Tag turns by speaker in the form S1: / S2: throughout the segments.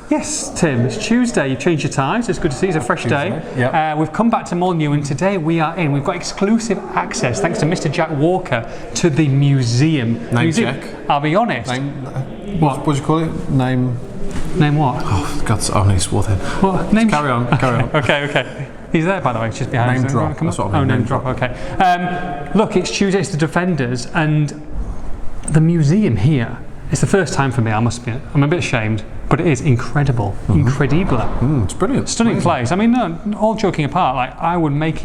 S1: Yes, Tim, it's Tuesday. You've changed your ties. It's good to see you. It's a fresh day.
S2: Yep.
S1: We've come back to Molineux, and today we've got exclusive access, thanks to Mr. Jack Walker, to the museum.
S2: Name check.
S1: I'll be honest.
S2: What do you call it? Name
S1: what?
S2: Oh, God's honest, what then?
S1: What? Name
S2: carry on.
S1: Okay. He's there, by the way. He's just behind us.
S2: Name drop. That's what I mean.
S1: Name drop. Okay. Look, it's Tuesday. It's the Defenders, and the museum here. It's the first time for me, I must admit. I'm a bit ashamed, but it is incredible. Incredible.
S2: It's brilliant.
S1: Stunning place. I mean, no, all joking apart, like, I would make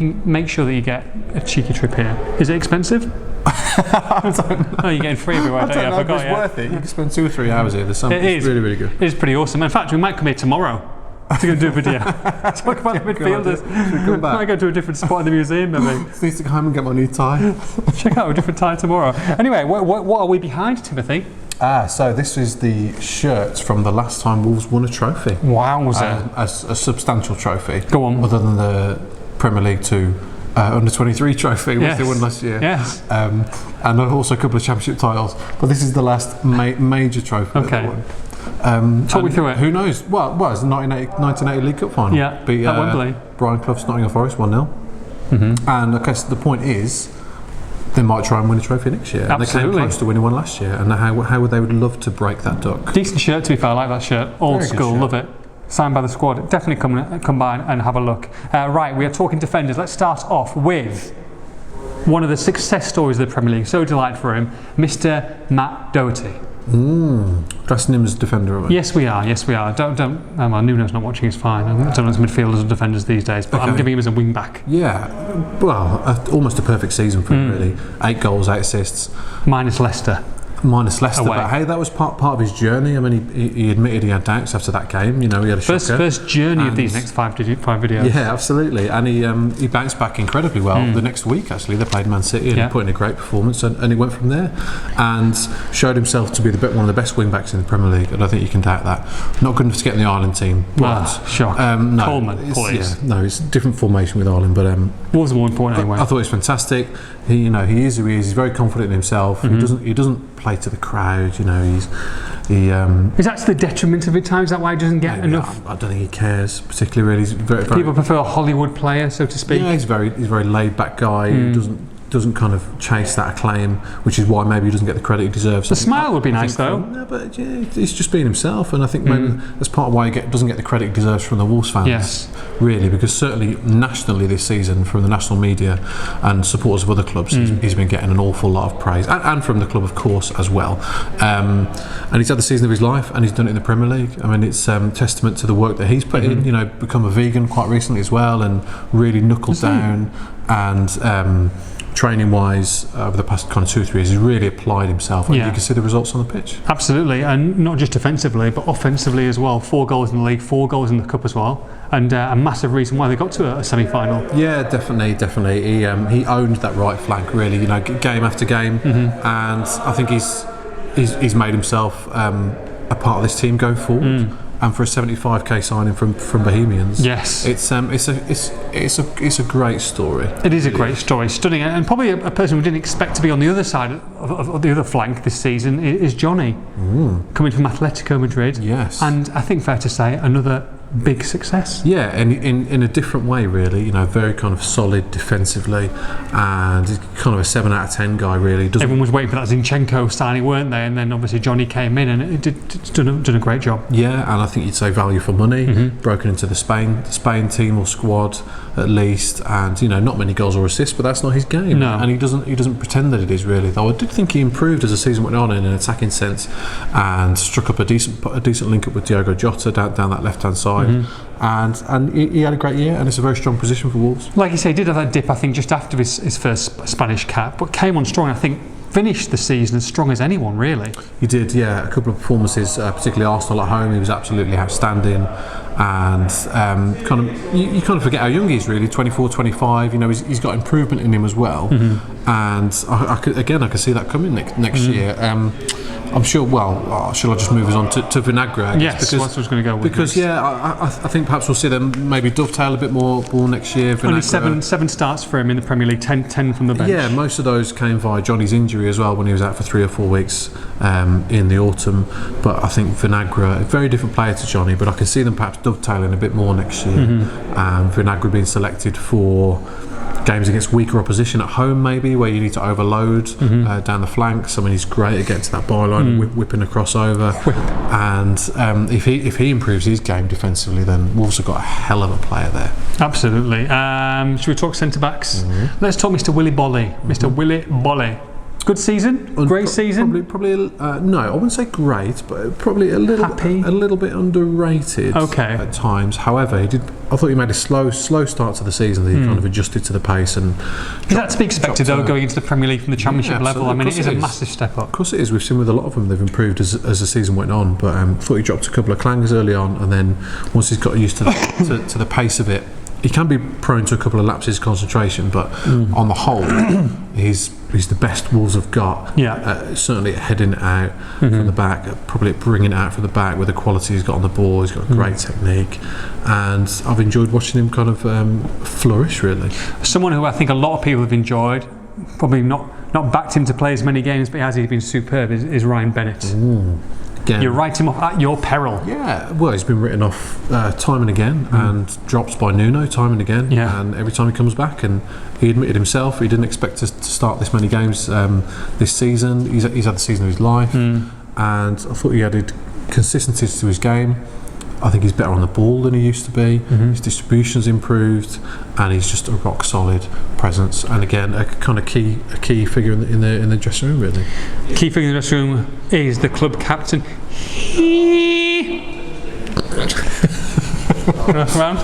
S1: sure that you get a cheeky trip here. Is it expensive?
S2: I don't know.
S1: No, you're getting free everywhere, don't you?
S2: I forgot, it's worth it. You can spend 2 or 3 hours here. It's really, really good.
S1: It is pretty awesome. In fact, we might come here tomorrow to go do a video. Talk about the midfielders.
S2: Come back.
S1: Might go to a different spot in the museum, maybe.
S2: Need to go home and get my new tie.
S1: Check out a different tie tomorrow. Anyway, what are we behind, Timothy?
S2: So this is the shirt from the last time Wolves won a trophy.
S1: Wowza.
S2: A substantial trophy.
S1: Go on.
S2: Other than the Premier League 2 under-23 trophy, which they won last year.
S1: Yes.
S2: And also a couple of championship titles. But this is the last major trophy that they won.
S1: Talk me through it.
S2: Who knows? Well, it's the 1980 League Cup final.
S1: Yeah, at Wembley.
S2: Brian Clough's Nottingham Forest 1-0. And I guess the point is, they might try and win a trophy next year.
S1: Absolutely.
S2: And they came close to winning one last year. And how would they love to break that duck?
S1: Decent shirt, to be fair. I like that shirt. Old
S2: Very
S1: school,
S2: shirt.
S1: love it. Signed by the squad. Definitely come by and have a look. Right, we are talking Defenders. Let's start off with one of the success stories of the Premier League. So delightful for him, Mr. Matt Doherty.
S2: Dressing him as a defender, are we?
S1: Yes, we are. Don't. Well, Nuno's not watching. It's fine. I don't know as midfielders or defenders these days, but I'm giving him as a wing back.
S2: Yeah. Well, almost a perfect season for him, really. 8 goals, 8 assists.
S1: Minus Leicester.
S2: But hey, that was part of his journey. I mean, he admitted he had doubts after that game. You know, he had a shocker.
S1: First journey of these next 5 videos.
S2: Yeah, absolutely. And he bounced back incredibly well. The next week, actually, they played Man City and he put in a great performance, and he went from there and showed himself to be one of the best wing backs in the Premier League. And I think you can doubt that. Not good enough to get in the Ireland team.
S1: Shock.
S2: No,
S1: Coleman, please.
S2: It's a different formation with Ireland, but
S1: Wolves are more important anyway.
S2: I thought it was fantastic. He is who he is. He's very confident in himself. He doesn't play to the crowd. You know,
S1: is that to the detriment of it times? Is that why he doesn't get enough?
S2: I don't think he cares particularly. Really, he's very
S1: people prefer a Hollywood player, so to speak.
S2: Yeah, he's very laid back guy. Who doesn't kind of chase that acclaim, which is why maybe he doesn't get the credit he deserves.
S1: The smile would be nice, though.
S2: No, but he's just being himself, and I think maybe that's part of why he doesn't get the credit he deserves from the Wolves fans.
S1: Yes.
S2: Really, because certainly nationally this season, from the national media and supporters of other clubs, he's been getting an awful lot of praise, and from the club, of course, as well. And he's had the season of his life, and he's done it in the Premier League. I mean, it's testament to the work that he's put in. You know, become a vegan quite recently as well, and really knuckled down and. Training wise, over the past kind of 2 or 3 years, he's really applied himself, and you can see the results on the pitch.
S1: Absolutely, and not just defensively, but offensively as well. 4 goals in the league, 4 goals in the cup as well, and a massive reason why they got to a semi-final.
S2: Yeah, definitely. He owned that right flank, really. You know, game after game, and I think he's made himself a part of this team going forward. And for a 75k signing from Bohemians,
S1: yes,
S2: it's a great story.
S1: It is a great story, stunning, and probably a person we didn't expect to be on the other side of the other flank this season is Jonnny, coming from Atletico Madrid.
S2: Yes,
S1: and I think fair to say another big success.
S2: Yeah, and in a different way, really. You know, very kind of solid defensively, and he's kind of a 7 out of 10 guy, really.
S1: Everyone was waiting for that Zinchenko signing, weren't they? And then obviously Jonnny came in and it's done a great job.
S2: Yeah, and I think you'd say value for money. Broken into the Spain team or squad at least, and you know, not many goals or assists, but that's not his game.
S1: No,
S2: and he doesn't pretend that it is, really. Though I did think he improved as the season went on in an attacking sense, and struck up a decent link up with Diogo Jota down that left hand side. And he had a great year, and it's a very strong position for Wolves.
S1: Like you say, he did have that dip, I think, just after his first Spanish cap, but came on strong. I think finished the season as strong as anyone, really.
S2: He did, yeah. A couple of performances, particularly Arsenal at home, he was absolutely outstanding. And you kind of forget how young he is, really. 24, 25. You know, he's got improvement in him as well. And I could see that coming next year. I'm sure. Well, shall I just move us on to Vinagre? I guess,
S1: Yes, that's what I was going to go with.
S2: Because I think perhaps we'll see them maybe dovetail a bit more ball next year.
S1: Only seven starts for him in the Premier League, 10 from the bench.
S2: Yeah, most of those came via Jonnny's injury as well when he was out for 3 or 4 weeks in the autumn. But I think Vinagre, a very different player to Jonnny, but I can see them perhaps dovetailing a bit more next year. Vinagre being selected for games against weaker opposition at home, maybe where you need to overload down the flanks. I mean, he's great at getting to that byline, whipping a crossover. And if he improves his game defensively, then Wolves have got a hell of a player there.
S1: Absolutely. Should we talk centre backs? Let's talk Mr. Willy Boly. Mr. Willy Boly. Good season? Great season?
S2: Probably no, I wouldn't say great, but probably a little bit underrated at times. However, I thought he made a slow start to the season. That he kind of adjusted to the pace and.
S1: Is that to be expected though, going into the Premier League from the Championship level? I mean, it is a massive step up.
S2: Of course it is. We've seen with a lot of them, they've improved as the season went on. But I thought he dropped a couple of clangers early on, and then once he's got used to the pace of it, he can be prone to a couple of lapses of concentration, but on the whole, he's the best Wolves have got. Certainly at heading it out from the back, probably at bringing it out from the back with the quality he's got on the ball. He's got great technique, and I've enjoyed watching him kind of flourish, really.
S1: Someone who I think a lot of people have enjoyed, probably not backed him to play as many games, but he's been superb, is Ryan Bennett. Again. You write him off at your peril.
S2: Yeah, well, he's been written off time and again, and drops by Nuno time and again. And every time he comes back, and he admitted himself he didn't expect to start this many games this season. He's had the season of his life, and I thought he added consistency to his game. I think he's better on the ball than he used to be. His distribution's improved, and he's just a rock solid presence. And again, a kind of key figure in the dressing room, really.
S1: Key figure in the dressing room is the club captain. Around.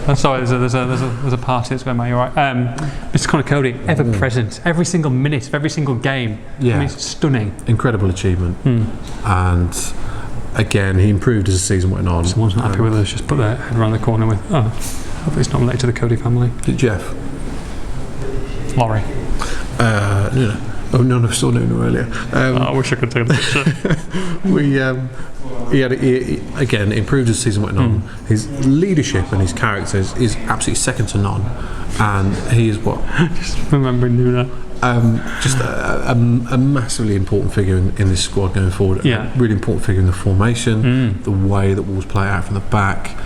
S1: I'm sorry, there's a party that's going on. You're right. Mr. Conor Coady, ever present, every single minute of every single game.
S2: Yeah,
S1: I mean, it's stunning.
S2: Incredible achievement, and. Again, he improved as the season went on.
S1: Someone's not happy with us, just put their head around the corner with, hopefully it's not related to the Coady family.
S2: Jeff?
S1: Laurie?
S2: Nuno. Oh, no, I saw Nuno earlier.
S1: I wish I could take a picture.
S2: He again, improved as the season went on. His leadership and his character is absolutely second to none. And he is what?
S1: Just remembering Nuno.
S2: Just a massively important figure in this squad going forward. A really important figure in the formation, the way that Wolves play out from the back.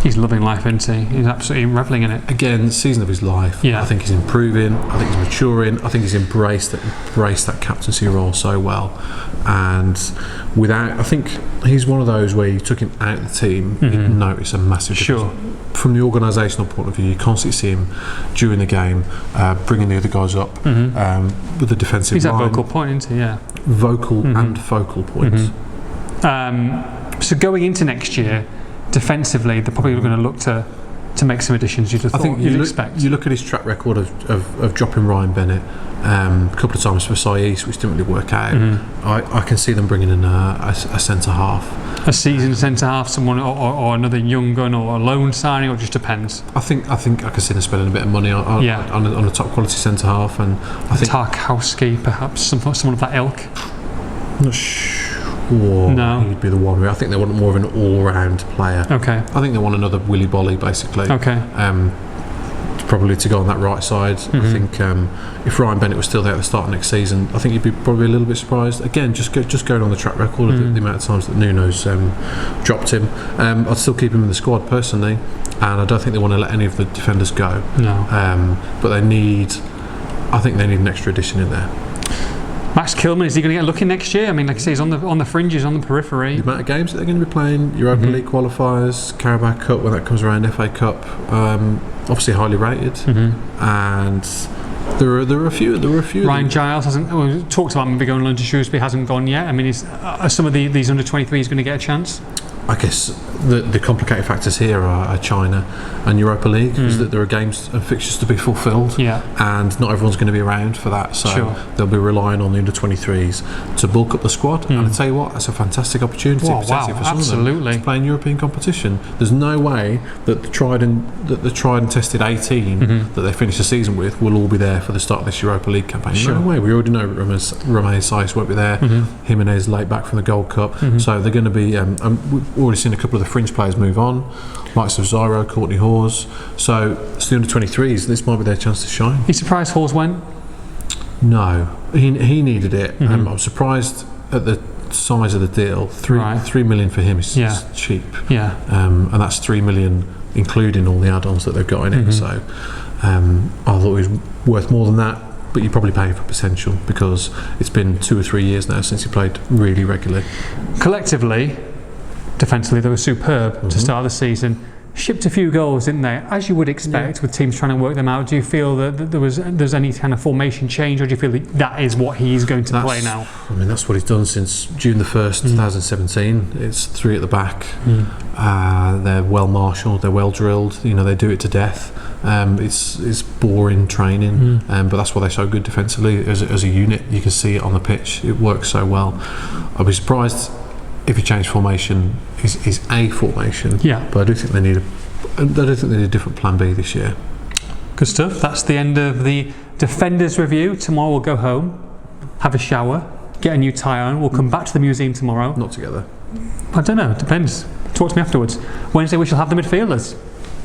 S1: He's loving life, isn't he? He's absolutely revelling in it.
S2: Again, season of his life. I think he's improving. I think he's maturing. I think he's embraced that captaincy role so well. And I think he's one of those where you took him out of the team, you notice a massive difference. From the organisational point of view, you constantly see him during the game, bringing the other guys up with the defensive line.
S1: He's that vocal point, isn't he? Yeah.
S2: Vocal and focal point.
S1: So going into next year, defensively, they're probably going to look to make some additions. You'd expect. You
S2: look at his track record of dropping Ryan Bennett a couple of times for Spiers, which didn't really work out. I can see them bringing in a centre half.
S1: A seasoned centre half, someone or another young gun, or a loan signing, or it just depends.
S2: I think I can see them spending a bit of money on a top quality centre half, and I think
S1: Tarkowski, perhaps someone of that ilk.
S2: I'm not sure.
S1: No,
S2: he'd be the one. I think they want more of an all-round player.
S1: Okay.
S2: I think they want another Willy Boly, basically.
S1: Okay.
S2: Probably to go on that right side. I think if Ryan Bennett was still there at the start of next season, I think you'd be probably a little bit surprised. Again, just going on the track record of the amount of times that Nuno's dropped him. I'd still keep him in the squad personally, and I don't think they want to let any of the defenders go.
S1: No.
S2: But I think they need an extra addition in there.
S1: Max Kilman, is he going to get lucky next year? I mean, like I say, he's on the fringes, on the periphery.
S2: The amount of games that they're going to be playing, Europa League qualifiers, Carabao Cup when that comes around, FA Cup, obviously highly rated, and there are a few.
S1: Ryan Giles hasn't talked about maybe going to London Shrewsbury, hasn't gone yet. I mean, are some of these under 23s going to get a chance?
S2: I guess the complicated factors here are China and Europa League, is that there are games and fixtures to be fulfilled, and not everyone's going to be around for that, so they'll be relying on the under-23s to bulk up the squad. And I tell you what, that's a fantastic opportunity for some of them to play in European competition. There's no way that the tried and tested 18 that they finish the season with will all be there for the start of this Europa League campaign. No way. We already know Romain Saiz won't be there. Jimenez late back from the Gold Cup, so they're going to be. We've already seen a couple of the fringe players move on, likes of Zyro, Courtney Hawes. So it's the under-23s. This might be their chance to shine.
S1: You surprised Hawes went?
S2: No, he needed it. I'm surprised at the size of the deal. 3 million for him is cheap. And that's 3 million including all the add-ons that they've got in it. So I thought it was worth more than that. But you're probably paying for potential, because it's been 2 or 3 years now since he played really regularly. Collectively,
S1: defensively, they were superb to start the season. Shipped a few goals, didn't they? As you would expect with teams trying to work them out. Do you feel that there's any kind of formation change, or do you feel that is what he's going to play now?
S2: I mean, that's what he's done since June the 1st, 2017. It's 3 at the back. They're well marshalled, they're well drilled. They do it to death. It's boring training, but that's why they're so good defensively as a unit. You can see it on the pitch. It works so well. I'd be surprised if he changed formation. Is a formation, but I do think they need a different plan B this year.
S1: Good stuff. That's the end of the Defenders review. Tomorrow we'll go home, have a shower, get a new tie on. We'll come back to the museum tomorrow.
S2: Not together.
S1: I don't know. Depends. Talk to me afterwards. Wednesday we shall have the midfielders.